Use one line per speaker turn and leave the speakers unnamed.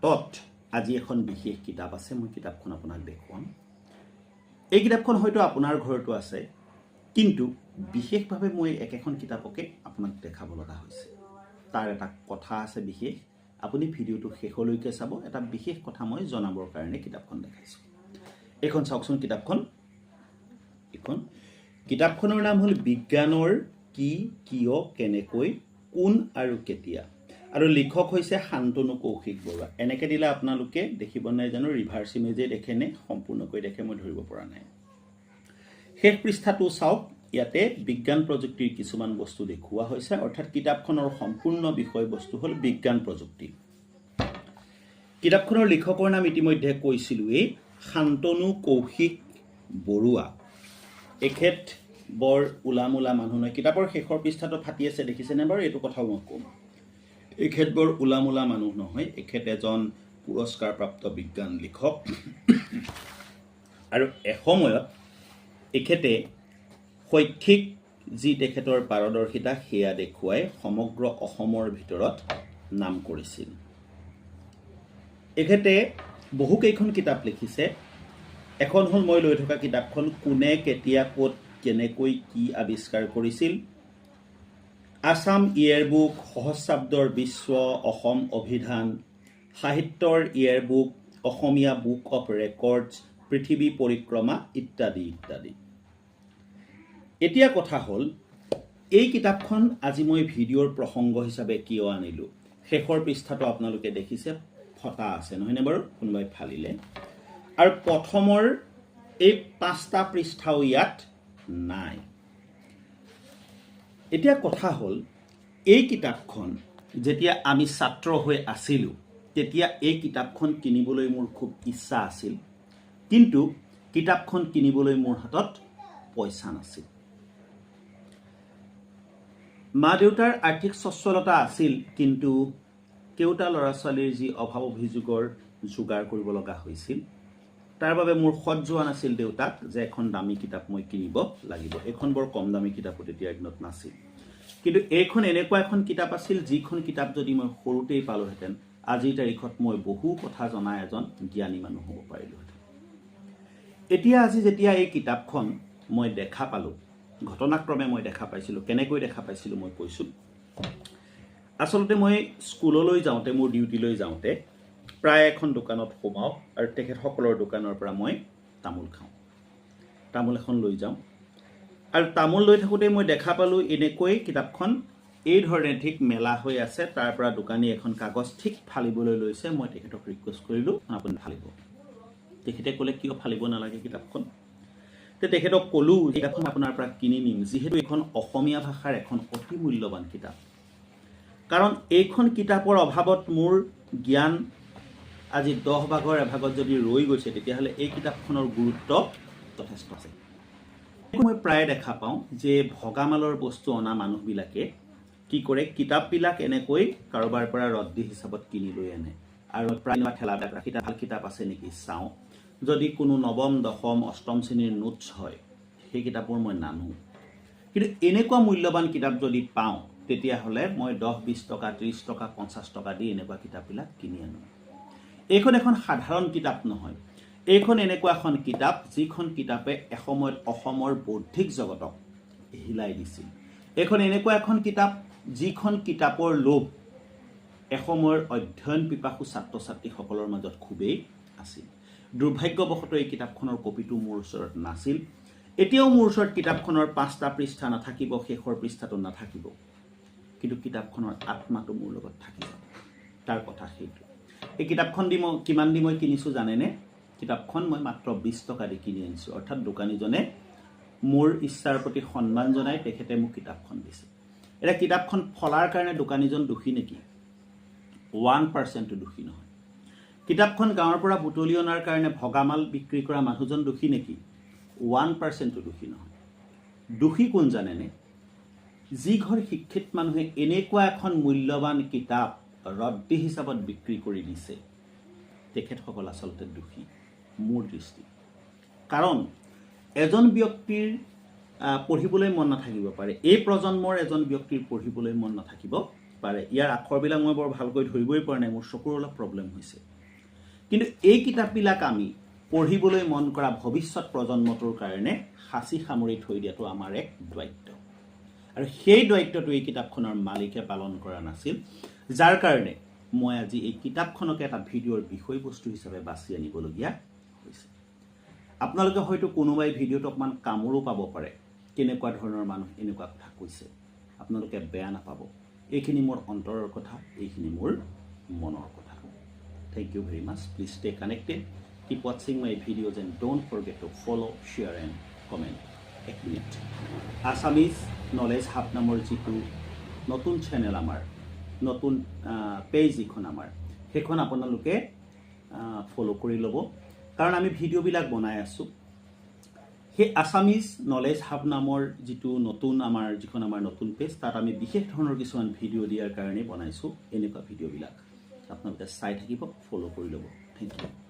হাতত আজি এখন বিশেষ কিতাপ আছে মই কিতাপখন আপোনাক দেখুৱাম এই কিতাপখন হয়তো আপোনাৰ ঘৰতো আছে কিন্তু বিশেষভাৱে মই একেখন কিতাপকে আপোনাক দেখাব লগা হৈছে তাৰ এটা কথা আছে বিশেষ আপুনি ভিডিওটো শেষলৈকে চাব এটা বিশেষ কথা মই জনাবৰ কাৰণে কিতাপখন দেখাইছো এখন চাওকচোন কিতাপখনৰ নাম হ'ল বিজ্ঞানৰ কি কিয় কেনেকৈ কোন আৰু কেতিয়া আৰু লেখক হৈছে শান্তনু কৌশিক বৰুৱা এনেকৈ দিলে আপোনালোকে দেখিব নাই জানো ৰিভাৰ্স ইমেজে দেখেনে সম্পূৰ্ণকৈ দেখে মই ধৰিব পৰা নাই শেষ পৃষ্ঠাটো চাওক ইয়াতে বিজ্ঞান প্ৰযুক্তিৰ কিছুমান বস্তু দেখুওৱা হৈছে অৰ্থাৎ কিতাপখনৰ সম্পূৰ্ণ বিষয়বস্তু হ'ল বিজ্ঞান প্ৰযুক্তি কিতাপখনৰ লেখকৰ নাম ইতিমধ্যে কৈছিলোৱেই শান্তনু কৌশিক বৰুৱা এখেত বৰ উলামুলা মানুহ নহয় কিতাপৰ শেষৰ পৃষ্ঠাটো ফাটি আছে দেখিছেনে বাৰু এইটো কথাও মই ক'ম এখেত বৰ উলামুলা মানুহ নহয় এখেত এজন পুৰস্কাৰপ্ৰাপ্ত বিজ্ঞান লেখক আৰু এসময়ত এখেতে শৈক্ষিক যি তেখেতৰ পাৰদৰ্শিতা সেয়া দেখুৱাই সমগ্ৰ অসমৰ ভিতৰত নাম কৰিছিল এখেতে বহুকেইখন কিতাপ লিখিছে এখন হ'ল মই লৈ থকা কিতাপখন কোনে কেতিয়া ক'ত কেনেকৈ কি আৱিষ্কাৰ কৰিছিল আসাম ইয়েৰবুক সহস্ৰাব্দৰ বিশ্ব অসম অভিধান সাহিত্যৰ ইয়েৰবুক অসমীয়া বুক অফ ৰেকৰ্ডছ পৃথিৱী পৰিক্ৰমা ইত্যাদি ইত্যাদি এতিয়া কথা হ'ল এই কিতাপখন আজি মই ভিডিঅ'ৰ প্ৰসংগ হিচাপে কিয় আনিলোঁ শেষৰ পৃষ্ঠাটো আপোনালোকে দেখিছে ফটা আছে নহয়নে বাৰু কোনোবাই ফালিলে আৰু প্ৰথমৰ এই 5টা পৃষ্ঠাও ইয়াত নাই এতিয়া কথা হ'ল এই কিতাপখন যেতিয়া আমি ছাত্ৰ হৈ আছিলোঁ তেতিয়া এই কিতাপখন কিনিবলৈ মোৰ খুব ইচ্ছা আছিল কিন্তু কিতাপখন কিনিবলৈ মোৰ হাতত পইচা নাছিল মা দেউতাৰ আৰ্থিক সচ্ছলতা আছিল কিন্তু কেউটা ল'ৰা ছোৱালীৰ যি অভাৱ অভিযোগৰ যোগাৰ কৰিব লগা হৈছিল তাৰ বাবে মোৰ সৎ যোৱা নাছিল দেউতাক যে এখন দামী কিতাপ মই কিনিব লাগিব এখন বৰ কম দামী কিতাপ তেতিয়া দিনত নাছিল কিন্তু এইখন এনেকুৱা এখন কিতাপ আছিল যিখন কিতাপ যদি মই সৰুতেই পালোহেঁতেন আজিৰ তাৰিখত মই বহু কথা জনা এজন জ্ঞানী মানুহ হ'ব পাৰিলোহেঁতেন এতিয়া আজি যেতিয়া এই কিতাপখন মই দেখা পালোঁ ঘটনাক্ৰমে মই দেখা পাইছিলোঁ কেনেকৈ দেখা পাইছিলোঁ মই কৈছোঁ আচলতে মই স্কুললৈ যাওঁতে মোৰ ডিউটিলৈ যাওঁতে প্ৰায় এখন দোকানত সোমাওঁ আৰু তেখেতসকলৰ দোকানৰ পৰা মই তামোল খাওঁ তামোল এখন লৈ যাওঁ আৰু তামোল লৈ থাকোঁতে মই দেখা পালোঁ এনেকৈ কিতাপখন এই ধৰণে ঠিক মেলা হৈ আছে তাৰ পৰা দোকানী এখন কাগজ ঠিক ফালিবলৈ লৈছে মই তেখেতক ৰিকুৱেষ্ট কৰিলোঁ আপুনি ফালিব তেখেতে ক'লে কিয় ফালিব নালাগে কিতাপখন তেখেতক ক'লোঁ কিতাপখন আপোনাৰ পৰা কিনি নিম যিহেতু এখন অসমীয়া ভাষাৰ এখন অতি মূল্যৱান কিতাপ কাৰণ এইখন কিতাপৰ অভাৱত মোৰ জ্ঞান আজি 10 ভাগৰ এভাগত যদি ৰৈ গৈছে তেতিয়াহ'লে এই কিতাপখনৰ গুৰুত্ব যথেষ্ট আছে মই প্ৰায় দেখা পাওঁ যে ভগামালৰ বস্তু অনা মানুহবিলাকে কি কৰে কিতাপবিলাক এনেকৈ কাৰোবাৰ পৰা ৰদ্দি হিচাপত কিনি লৈ আনে আৰু প্ৰায় ঠেলাবিলাক ৰাখি ভাল কিতাপ আছে নেকি চাওঁ যদি কোনো নৱম দশম অষ্টম শ্ৰেণীৰ নোটছ হয় সেই কিতাপবোৰ মই নানো কিন্তু এনেকুৱা মূল্যৱান কিতাপ যদি পাওঁ তেতিয়াহ'লে মই 10-20 টকা 30 টকা 50 টকা দি এনেকুৱা কিতাপবিলাক কিনি আনো এইখন এখন সাধাৰণ কিতাপ নহয় এইখন এনেকুৱা এখন কিতাপ যিখন কিতাপে এসময়ত অসমৰ বৌদ্ধিক জগতক হিলাই দিছিল এইখন এনেকুৱা এখন কিতাপ যিখন কিতাপৰ লোভ এসময়ৰ অধ্যয়ন পিপাসু ছাত্ৰ ছাত্ৰীসকলৰ মাজত খুবেই আছিল দুৰ্ভাগ্যবশতঃ এই কিতাপখনৰ কপিটো মোৰ ওচৰত নাছিল এতিয়াও মোৰ ওচৰত কিতাপখনৰ 5টা পৃষ্ঠা নাথাকিব শেষৰ পৃষ্ঠাটো নাথাকিব কিন্তু কিতাপখনৰ আত্মাটো মোৰ লগত থাকিব তাৰ কথা সেইটো এই কিতাপখন কিমান দি মই কিনিছোঁ জানেনে কিতাপখন মই মাত্ৰ 20 টকা দি কিনি আনিছোঁ অৰ্থাৎ দোকানীজনে মোৰ ইচ্ছাৰ প্ৰতি সন্মান জনাই তেখেতে মোক কিতাপখন দিছে এটা কিতাপখন ফলাৰ কাৰণে দোকানীজন দোষী নেকি 1% দোষী নহয় কিতাপখন গাঁৱৰ পৰা বুটলি অনাৰ কাৰণে ভগামাল বিক্ৰী কৰা মানুহজন দোষী নেকি 1% দোষী নহয় দোষী কোন জানেনে যি ঘৰ শিক্ষিত মানুহে এনেকুৱা এখন মূল্যৱান কিতাপ ৰদ্দি হিচাপত বিক্ৰী কৰি দিছে তেখেতসকল আচলতে দোষী মোৰ দৃষ্টি কাৰণ এজন ব্যক্তিৰ পঢ়িবলৈ মন নাথাকিব পাৰে এই প্ৰজন্মৰ এজন ব্যক্তিৰ পঢ়িবলৈ মন নাথাকিব পাৰে ইয়াৰ আখৰবিলাক মই বৰ ভালকৈ ধৰিবই পৰা নাই মোৰ চকুৰ অলপ প্ৰব্লেম হৈছে কিন্তু এই কিতাপবিলাক আমি পঢ়িবলৈ মন কৰা ভৱিষ্যত প্ৰজন্মটোৰ কাৰণে সাঁচি সামৰি থৈ দিয়াটো আমাৰ এক দায়িত্ব আৰু সেই দায়িত্বটো এই কিতাপখনৰ মালিকে পালন কৰা নাছিল যাৰ কাৰণে মই আজি এই কিতাপখনকে এটা ভিডিঅ'ৰ বিষয়বস্তু হিচাপে বাছি আনিবলগীয়া হৈছে আপোনালোকে হয়তো কোনোবাই ভিডিঅ'টো অকমান কামৰো পাব পাৰে কেনেকুৱা ধৰণৰ মানুহ এনেকুৱা কথা কৈছে আপোনালোকে বেয়া নাপাব এইখিনি মোৰ অন্তৰৰ কথা এইখিনি মোৰ মনৰ কথা thank you very mass please stay connected keep watching my videos and don't forget to follow share and comment এক মিনিট আসামিজ নলেজ হাব নামৰ যিটো নতুন চেনেল আমাৰ নতুন পেজ ইখন আমাৰ সেইখন আপোনালোকে ফলো কৰি ল'ব কাৰণ আমি ভিডিঅ'বিলাক বনাই আছো সেই আসামিজ নলেজ হাব নামৰ যিটো নতুন আমাৰ যিখন আমাৰ নতুন পেজ তাত আমি বিশেষ ধৰণৰ কিছুমান ভিডিঅ' দিয়াৰ কাৰণে বনাইছো এনেকুৱা ভিডিঅ'বিলাক আপোনালোকে চাই থাকিব ফলো কৰি ল'ব থ্যাংক ইউ